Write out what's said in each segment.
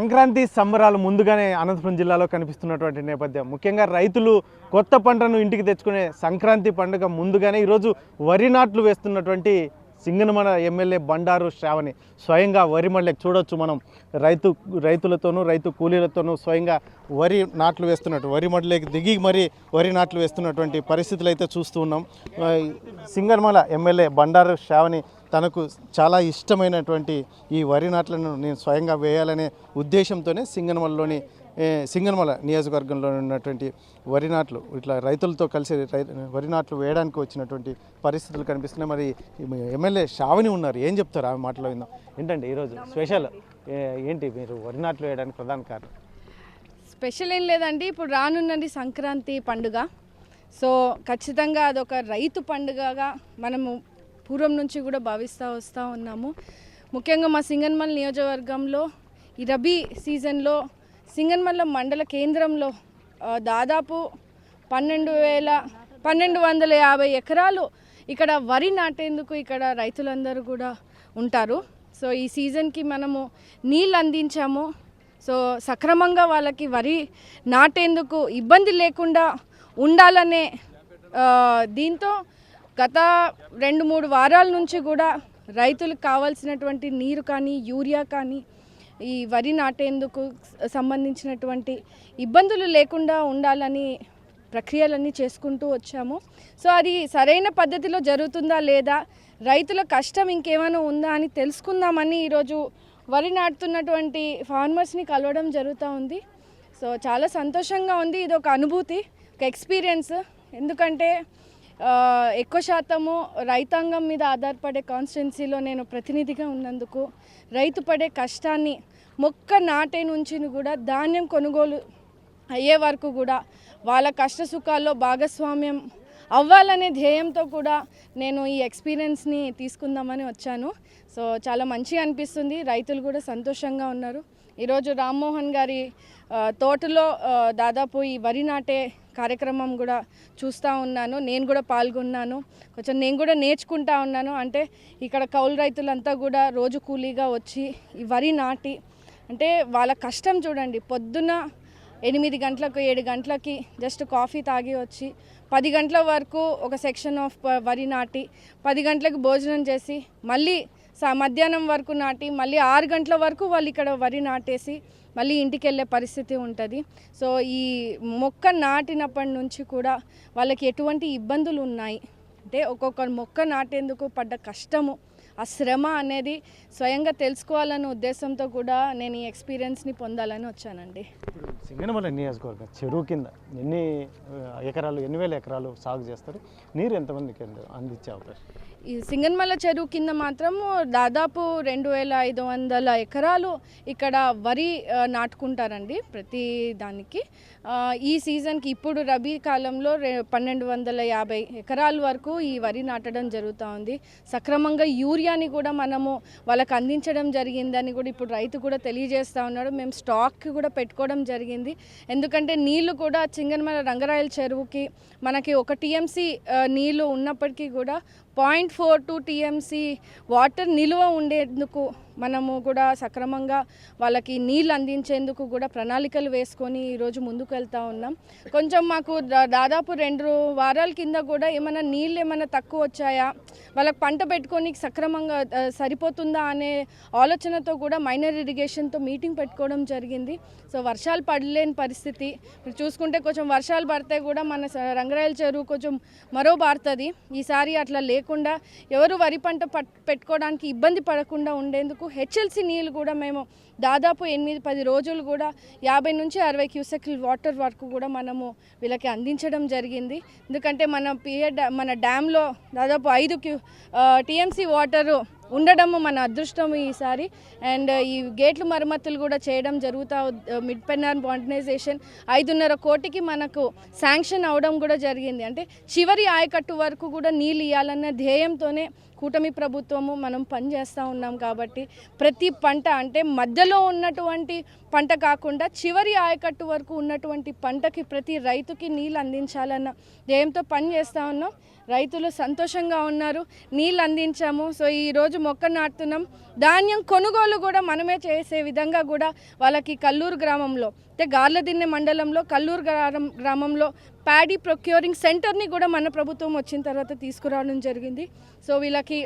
సంక్రాంతి సంబరాలు ముందుగానే అనంతపురం జిల్లాలో కనిపిస్తున్నటువంటి నేపథ్యం, ముఖ్యంగా రైతులు కొత్త పంటను ఇంటికి తెచ్చుకునే సంక్రాంతి పండుగ ముందుగానే ఈరోజు వరి నాట్లు వేస్తున్నటువంటి సింగనమల ఎమ్మెల్యే బండారు శ్రావణి స్వయంగా వరి మళ్ళీ చూడొచ్చు మనం. రైతులతోనూ రైతు కూలీలతోనూ స్వయంగా వరి నాట్లు వేస్తున్నట్టు వరి మడ్లేకి దిగి మరీ వరి నాట్లు వేస్తున్నటువంటి పరిస్థితులు అయితే చూస్తూ ఉన్నాం. సింగనమల ఎమ్మెల్యే బండారు శ్రావణి తనకు చాలా ఇష్టమైనటువంటి ఈ వరి నాట్లను నేను స్వయంగా వేయాలనే ఉద్దేశంతోనే సింగనమల నియోజకవర్గంలో ఉన్నటువంటి వరి నాట్లు ఇట్లా రైతులతో కలిసి వరి నాట్లు వేయడానికి వచ్చినటువంటి పరిస్థితులు కనిపిస్తున్నాయి. మరి ఎమ్మెల్యే శ్రావణి ఉన్నారు, ఏం చెప్తారు ఆ మాటలో విందాం. ఏంటంటే ఈరోజు స్పెషల్ ఏంటి, మీరు వరి నాట్లు వేయడానికి ప్రధాన కారణం? స్పెషల్ ఏం లేదండి, ఇప్పుడు రానున్నది సంక్రాంతి పండుగ. సో ఖచ్చితంగా అదొక రైతు పండుగగా మనము పూర్వం నుంచి కూడా భావిస్తూ వస్తూ ఉన్నాము. ముఖ్యంగా మా సింగనమల నియోజకవర్గంలో ఈ రబీ సీజన్లో సింగనమల మండల కేంద్రంలో దాదాపు 1250 ఎకరాలు ఇక్కడ వరి నాటేందుకు ఇక్కడ రైతులందరూ కూడా ఉంటారు. సో ఈ సీజన్కి మనము నీళ్ళు అందించాము. సో సక్రమంగా వాళ్ళకి వరి నాటేందుకు ఇబ్బంది లేకుండా ఉండాలనే దీంతో గత 2-3 వారాల నుంచి కూడా రైతులకు కావాల్సినటువంటి నీరు కానీ యూరియా కానీ ఈ వరి నాటేందుకు సంబంధించినటువంటి ఇబ్బందులు లేకుండా ఉండాలని ప్రక్రియలన్నీ చేసుకుంటూ వచ్చాము. సో అది సరైన పద్ధతిలో జరుగుతుందా లేదా, రైతుల కష్టం ఇంకేమైనా ఉందా అని తెలుసుకుందామని ఈరోజు వరి నాటుతున్నటువంటి ఫార్మర్స్ని కలవడం జరుగుతూ ఉంది. సో చాలా సంతోషంగా ఉంది, ఇది ఒక అనుభూతి, ఒక ఎక్స్పీరియన్స్. ఎందుకంటే ఎక్కువ శాతము రైతాంగం మీద ఆధారపడే కాన్స్టిట్యున్సీలో నేను ప్రతినిధిగా ఉన్నందుకు రైతు పడే కష్టాన్ని మొక్క నాటే నుంచి కూడా ధాన్యం కొనుగోలు అయ్యే వరకు కూడా వాళ్ళ కష్ట సుఖాల్లో భాగస్వామ్యం అవ్వాలనే ధ్యేయంతో కూడా నేను ఈ ఎక్స్పీరియన్స్ని తీసుకుందామని వచ్చాను. సో చాలా మంచిగా అనిపిస్తుంది, రైతులు కూడా సంతోషంగా ఉన్నారు. ఈరోజు రామ్మోహన్ గారి తోటలో దాదాపు ఈ వరి నాటే కార్యక్రమం కూడా చూస్తూ ఉన్నాను. నేను కూడా పాల్గొన్నాను, కొంచెం నేను కూడా నేర్చుకుంటా ఉన్నాను. అంటే ఇక్కడ కౌలు రైతులంతా కూడా రోజు కూలీగా వచ్చి ఈ వరి నాటి, అంటే వాళ్ళ కష్టం చూడండి. పొద్దున్న 8 గంటలకు 7 గంటలకి జస్ట్ కాఫీ తాగి వచ్చి 10 గంటల వరకు ఒక సెక్షన్ ఆఫ్ వరి నాటి 10 గంటలకు భోజనం చేసి మళ్ళీ మధ్యాహ్నం వరకు నాటి మళ్ళీ 6 గంటల వరకు వాళ్ళు ఇక్కడ వరి నాటేసి మళ్ళీ ఇంటికి వెళ్ళే పరిస్థితి ఉంటుంది. సో ఈ మొక్క నాటినప్పటి నుంచి కూడా వాళ్ళకి ఎటువంటి ఇబ్బందులు ఉన్నాయి అంటే ఒక్కొక్క మొక్క నాటేందుకు పడ్డ కష్టము, ఆ శ్రమ అనేది స్వయంగా తెలుసుకోవాలనే ఉద్దేశంతో కూడా నేను ఈ ఎక్స్పీరియన్స్ని పొందాలని వచ్చానండి. సింగనమల నియోజకవర్గం చెరువు కింద ఎన్ని వేల ఎకరాలు సాగు చేస్తారు? నీరు ఎంతమందికి అందించే అవకాశం? ఈ సింగనమల చెరువు కింద మాత్రం దాదాపు 2500 ఎకరాలు ఇక్కడ వరి నాటుకుంటారండి ప్రతి దానికి. ఈ సీజన్కి ఇప్పుడు రబీ కాలంలో 1250 ఎకరాల వరకు ఈ వరి నాటడం జరుగుతూ ఉంది. సక్రమంగా యూరియాని కూడా మనము వాళ్ళకి అందించడం జరిగిందని కూడా ఇప్పుడు రైతు కూడా తెలియజేస్తూ ఉన్నాడు. మేము స్టాక్ కూడా పెట్టుకోవడం జరిగింది. ఎందుకంటే నీళ్లు కూడా సింగనమల రంగరాయల చెరువుకి మనకి 1 టీఎంసీ నీళ్లు ఉన్నప్పటికీ కూడా 0.42 టీఎంసీ వాటర్ నిల్వ ఉండేందుకు మనము కూడా సక్రమంగా వాళ్ళకి నీళ్ళు అందించేందుకు కూడా ప్రణాళికలు వేసుకొని ఈరోజు ముందుకు వెళ్తూ ఉన్నాం. కొంచెం మాకు దాదాపు 2 వారాల కింద కూడా ఏమైనా నీళ్ళు ఏమైనా తక్కువ వచ్చాయా, వాళ్ళకి పంట పెట్టుకొని సక్రమంగా సరిపోతుందా అనే ఆలోచనతో కూడా మైనర్ ఇరిగేషన్తో మీటింగ్ పెట్టుకోవడం జరిగింది. సో వర్షాలు పడలేని పరిస్థితి, మీరు చూసుకుంటే కొంచెం వర్షాలు పడితే కూడా మన రంగరాయల చెరువు కొంచెం మరో బారుతుంది. ఈసారి అట్లా లేకుండా ఎవరు వరి పంట పెట్టుకోవడానికి ఇబ్బంది పడకుండా ఉండేందుకు హెచ్ఎల్సి నీళ్ళు కూడా మేము దాదాపు 8-10 రోజులు కూడా 50 నుంచి 60 క్యూసెక్ల వాటర్ వరకు కూడా మనము వీళ్ళకి అందించడం జరిగింది. ఎందుకంటే మన డ్యామ్లో దాదాపు 5 టీఎంసీ వాటరు ఉండడము మన అదృష్టం ఈసారి. అండ్ ఈ గేట్లు మరమ్మతులు కూడా చేయడం జరుగుతా, మిడ్ పెన్నార్ మాడర్నైజేషన్ 5.5 కోటికి మనకు శాంక్షన్ అవడం కూడా జరిగింది. అంటే చివరి ఆయకట్టు వరకు కూడా నీళ్ళు ఇవ్వాలన్న ధ్యేయంతోనే కూటమి ప్రభుత్వము మనం పనిచేస్తూ ఉన్నాం. కాబట్టి ప్రతి పంట అంటే మధ్యలో ఉన్నటువంటి పంట కాకుండా చివరి ఆయకట్టు వరకు ఉన్నటువంటి పంటకి ప్రతి రైతుకి నీళ్ళు అందించాలన్న ధ్యేయంతో పనిచేస్తూ ఉన్నాం. రైతులు సంతోషంగా ఉన్నారు. నీళ్ళు అందించాము. సో ఈరోజు మొక్క నాటుతున్నాం. ధాన్యం కొనుగోలు కూడా మనమే చేసే విధంగా కూడా వాళ్ళకి కల్లూరు గ్రామంలో అంటే గార్లదిన్నె మండలంలో కల్లూరు గ్రామంలో ప్యాడీ ప్రొక్యూరింగ్ సెంటర్ని కూడా మన ప్రభుత్వం వచ్చిన తర్వాత తీసుకురావడం జరిగింది. సో వీళ్ళకి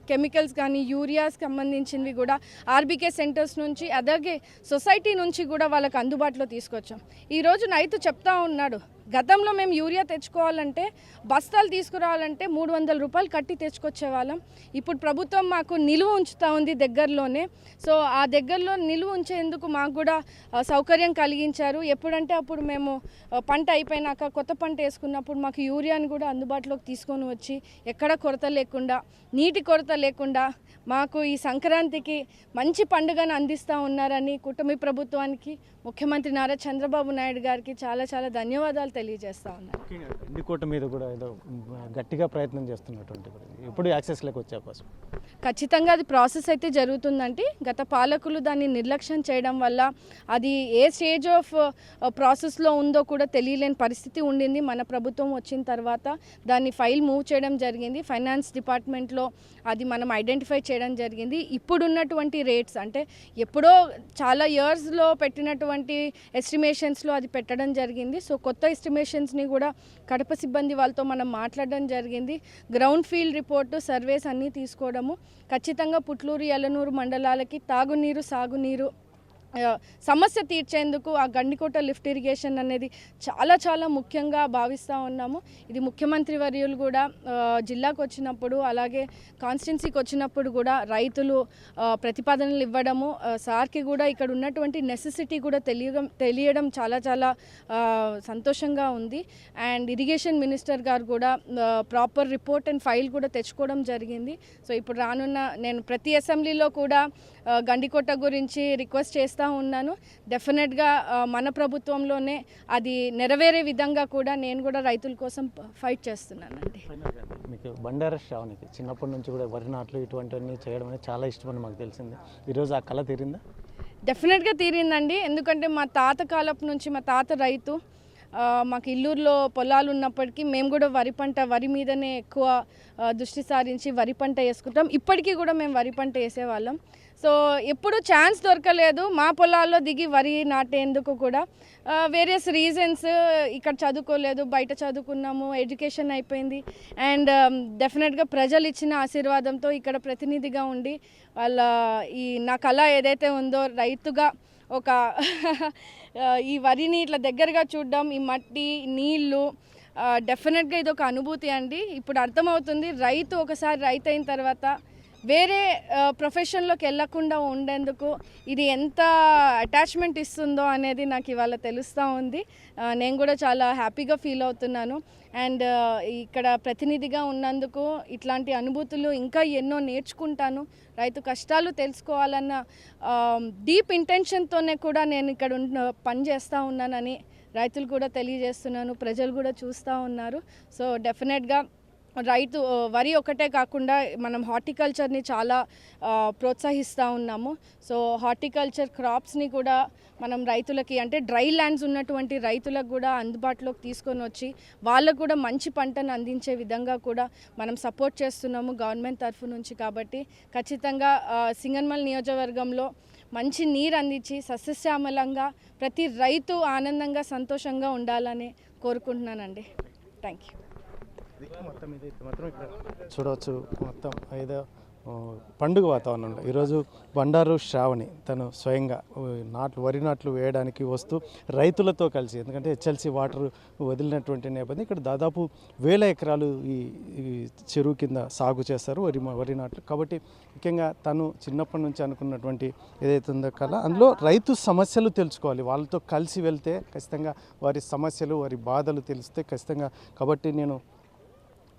కెమికల్స్ కానీ యూరియాస్ సంబంధించినవి కూడా ఆర్బీకే సెంటర్స్ నుంచి అలాగే సొసైటీ నుంచి కూడా వాళ్ళకి అందుబాటులో తీసుకొచ్చాం. ఈరోజు రైతు చెప్తా ఉన్నాడు, గతంలో మేము యూరియా తెచ్చుకోవాలంటే బస్తాలు తీసుకురావాలంటే 300 రూపాయలు కట్టి తెచ్చుకొచ్చే వాళ్ళం. ఇప్పుడు ప్రభుత్వం మాకు నిలువ ఉంచుతూ ఉంది దగ్గరలోనే. సో ఆ దగ్గరలో నిలువ ఉంచేందుకు మాకు కూడా సౌకర్యం కలిగించారు. ఎప్పుడంటే అప్పుడు మేము పంట అయిపోయినాక కొత్త పంట వేసుకున్నప్పుడు మాకు యూరియాని కూడా అందుబాటులోకి తీసుకొని వచ్చి ఎక్కడ కొరత లేకుండా, నీటి కొరత లేకుండా మాకు ఈ సంక్రాంతికి మంచి పండుగను అందిస్తూ ఉన్నారని కూటమి ప్రభుత్వానికి, ముఖ్యమంత్రి నారా చంద్రబాబు నాయుడు గారికి చాలా చాలా ధన్యవాదాలు తెలియజేస్తూ ఉన్నారు. గండికోట మీద కూడా ఏదో గట్టిగా ప్రయత్నం చేస్తున్నటువంటి ఎప్పుడు యాక్సెస్లోకి వచ్చే అవకాశం? ఖచ్చితంగా అది ప్రాసెస్ అయితే జరుగుతుందంటే గత పాలకులు దాన్ని నిర్లక్ష్యం చేయడం వల్ల అది ఏ స్టేజ్ ఆఫ్ ప్రాసెస్లో ఉందో కూడా తెలియలేని పరిస్థితి ఉండింది. మన ప్రభుత్వం వచ్చిన తర్వాత దాన్ని ఫైల్ మూవ్ చేయడం జరిగింది. ఫైనాన్స్ డిపార్ట్మెంట్లో అది మనం ఐడెంటిఫై చేయడం జరిగింది. ఇప్పుడున్నటువంటి రేట్స్ అంటే ఎప్పుడో చాలా ఇయర్స్లో పెట్టినటువంటి ఎస్టిమేషన్స్లో అది పెట్టడం జరిగింది. సో కొత్త ఎస్టిమేషన్స్ని కూడా కడప సిబ్బంది వాళ్ళతో మనం మాట్లాడడం జరిగింది. గ్రౌండ్ ఫీల్డ్ రిపోర్టు సర్వేస్ అన్నీ తీసుకోవడము, ఖచ్చితంగా పుట్లూరు యలనూరు మండలాలకి తాగునీరు సాగునీరు సమస్య తీర్చేందుకు ఆ గండికోట లిఫ్ట్ ఇరిగేషన్ అనేది చాలా చాలా ముఖ్యంగా భావిస్తూ ఉన్నాము. ఇది ముఖ్యమంత్రి వర్యులు కూడా జిల్లాకు వచ్చినప్పుడు అలాగే కాన్స్టిట్యున్సీకి వచ్చినప్పుడు కూడా రైతులు ప్రతిపాదనలు ఇవ్వడము, సార్కి కూడా ఇక్కడ ఉన్నటువంటి నెసెసిటీ కూడా తెలియడం చాలా చాలా సంతోషంగా ఉంది. అండ్ ఇరిగేషన్ మినిస్టర్ గారు కూడా ప్రాపర్ రిపోర్ట్ అండ్ ఫైల్ కూడా తెచ్చుకోవడం జరిగింది. సో ఇప్పుడు రానున్న నేను ప్రతి అసెంబ్లీలో కూడా గండికోట గురించి రిక్వెస్ట్ చేస్తూ ఉన్నాను. డెఫినెట్గా మన ప్రభుత్వంలోనే అది నెరవేరే విధంగా కూడా నేను కూడా రైతుల కోసం ఫైట్ చేస్తున్నానండి. మీకు బండారా శ్రావణికి చిన్నప్పటి నుంచి కూడా వరి నాట్లు ఇటువంటివన్నీ చేయడం అనేది చాలా ఇష్టమని మాకు తెలిసింది. ఈరోజు ఆ కళ తీరిందా? డెఫినెట్గా తీరిందండి. ఎందుకంటే మా తాత కాలపు నుంచి మా తాత రైతు. మాకు ఇల్లూరులో పొలాలు ఉన్నప్పటికీ మేము కూడా వరి మీదనే ఎక్కువ దృష్టి సారించి వరి పంట వేసుకుంటాం. ఇప్పటికీ కూడా మేము వరి పంట వేసేవాళ్ళం. సో ఎప్పుడు ఛాన్స్ దొరకలేదు మా పొలాల్లో దిగి వరి నాటేందుకు కూడా. వేరియస్ రీజన్స్, ఇక్కడ చదువుకోలేదు, బయట చదువుకున్నాము, ఎడ్యుకేషన్ అయిపోయింది. అండ్ డెఫినెట్గా ప్రజలు ఇచ్చిన ఆశీర్వాదంతో ఇక్కడ ప్రతినిధిగా ఉండి వాళ్ళ నా కళ ఏదైతే ఉందో రైతుగా ఒక ఈ వరిని ఇట్లా దగ్గరగా చూడడం, ఈ మట్టి నీళ్ళు, డెఫినెట్గా ఇది ఒక అనుభూతి అండి. ఇప్పుడు అర్థమవుతుంది రైతు ఒకసారి రైతు అయిన తర్వాత వేరే ప్రొఫెషన్లోకి వెళ్ళకుండా ఉండేందుకు ఇది ఎంత అటాచ్మెంట్ ఇస్తుందో అనేది నాకు ఇవాళ తెలుస్తూ ఉంది. నేను కూడా చాలా హ్యాపీగా ఫీల్ అవుతున్నాను. అండ్ ఇక్కడ ప్రతినిధిగా ఉన్నందుకు ఇట్లాంటి అనుభూతులు ఇంకా ఎన్నో నేర్చుకుంటాను. రైతు కష్టాలు తెలుసుకోవాలన్న డీప్ ఇంటెన్షన్తోనే కూడా నేను ఇక్కడ పని చేస్తూ ఉన్నానని రైతులు కూడా తెలియజేస్తున్నాను. ప్రజలు కూడా చూస్తూ ఉన్నారు. సో డెఫినెట్గా రైతు వరి ఒకటే కాకుండా మనం హార్టికల్చర్ని చాలా ప్రోత్సహిస్తూ ఉన్నాము. సో హార్టికల్చర్ క్రాప్స్ని కూడా మనం రైతులకి అంటే డ్రై ల్యాండ్స్ ఉన్నటువంటి రైతులకు కూడా అందుబాటులోకి తీసుకొని వచ్చి వాళ్ళకు కూడా మంచి పంటను అందించే విధంగా కూడా మనం సపోర్ట్ చేస్తున్నాము గవర్నమెంట్ తరఫు నుంచి. కాబట్టి ఖచ్చితంగా సింగనమల నియోజకవర్గంలో మంచి నీరు అందించి సస్యశ్యామలంగా ప్రతి రైతు ఆనందంగా సంతోషంగా ఉండాలని కోరుకుంటున్నానండి. Thank you. మొత్తం ఇది మాత్రం ఇక్కడ చూడవచ్చు. మొత్తం ఏదో పండుగ వాతావరణంలో ఈరోజు బండారు శ్రావణి తను స్వయంగా వరి నాట్లు వేయడానికి వస్తూ రైతులతో కలిసి, ఎందుకంటే హెచ్ఎల్సి వాటర్ వదిలినటువంటి నేపథ్యం ఇక్కడ దాదాపు 1000 ఎకరాలు ఈ చెరువు కింద సాగు చేస్తారు వరి నాట్లు. కాబట్టి ముఖ్యంగా తను చిన్నప్పటి నుంచి అనుకున్నటువంటి ఏదైతే ఉందో కళ, అందులో రైతు సమస్యలు తెలుసుకోవాలి. వాళ్ళతో కలిసి వెళ్తే ఖచ్చితంగా వారి సమస్యలు వారి బాధలు తెలిస్తే ఖచ్చితంగా. కాబట్టి నేను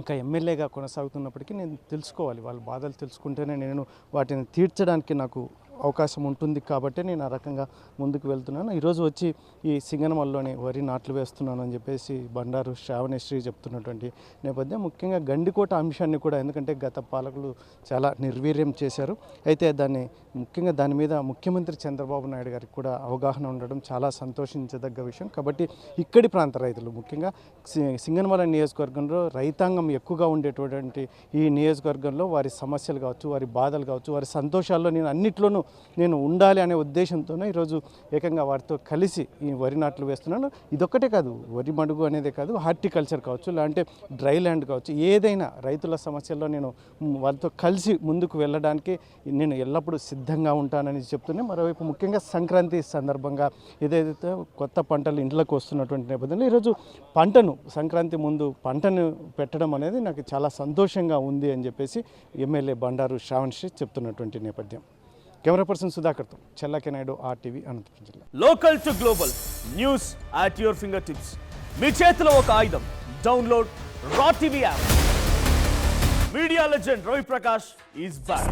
ఇంకా ఎమ్మెల్యేగా కొనసాగుతున్నప్పటికీ నేను తెలుసుకోవాలి, వాళ్ళ బాధలు తెలుసుకుంటేనే నేను వాటిని తీర్చడానికి నాకు అవకాశం ఉంటుంది కాబట్టి నేను ఆ రకంగా ముందుకు వెళ్తున్నాను. ఈరోజు వచ్చి ఈ సింగనమల్లోని వరి నాట్లు వేస్తున్నాను అని చెప్పేసి బండారు శ్రావణశ్రీ చెప్తున్నటువంటి నేపథ్యం. ముఖ్యంగా గండికోట అంశాన్ని కూడా, ఎందుకంటే గత పాలకులు చాలా నిర్వీర్యం చేశారు. అయితే ముఖ్యంగా దాని మీద ముఖ్యమంత్రి చంద్రబాబు నాయుడు గారికి కూడా అవగాహన ఉండడం చాలా సంతోషించదగ్గ విషయం. కాబట్టి ఇక్కడి ప్రాంత రైతులు, ముఖ్యంగా సింగనమల నియోజకవర్గంలో రైతాంగం ఎక్కువగా ఉండేటువంటి ఈ నియోజకవర్గంలో వారి సమస్యలు కావచ్చు, వారి బాధలు కావచ్చు, వారి సంతోషాల్లో నేను అన్నిట్లోనూ నేను ఉండాలి అనే ఉద్దేశంతోనే ఈరోజు ఏకంగా వారితో కలిసి ఈ వరి నాట్లు వేస్తున్నాను. ఇదొక్కటే కాదు, వరి మడుగు అనేదే కాదు, హార్టికల్చర్ కావచ్చు, లేదంటే డ్రై ల్యాండ్ కావచ్చు, ఏదైనా రైతుల సమస్యల్లో నేను వారితో కలిసి ముందుకు వెళ్ళడానికి నేను ఎల్లప్పుడూ సిద్ధంగా ఉంటానని చెప్తూనే, మరోవైపు ముఖ్యంగా సంక్రాంతి సందర్భంగా ఏదైతే కొత్త పంటలు ఇంట్లోకి వస్తున్నటువంటి నేపథ్యంలో ఈరోజు సంక్రాంతి ముందు పంటను పెట్టడం అనేది నాకు చాలా సంతోషంగా ఉంది అని చెప్పేసి ఎమ్మెల్యే బండారు శ్రావణశ్రీ చెప్తున్నటువంటి నేపథ్యం. కెమెరా పర్సన్ సుధాకర్తో చెల్లాకి నాయుడు, RTV, అనంతపురం జిల్లా. Local to global news at your finger tips. మీ చేతిలో ఒక ఆయుధం. Download R TV app. Media legend Ravi Prakash is back.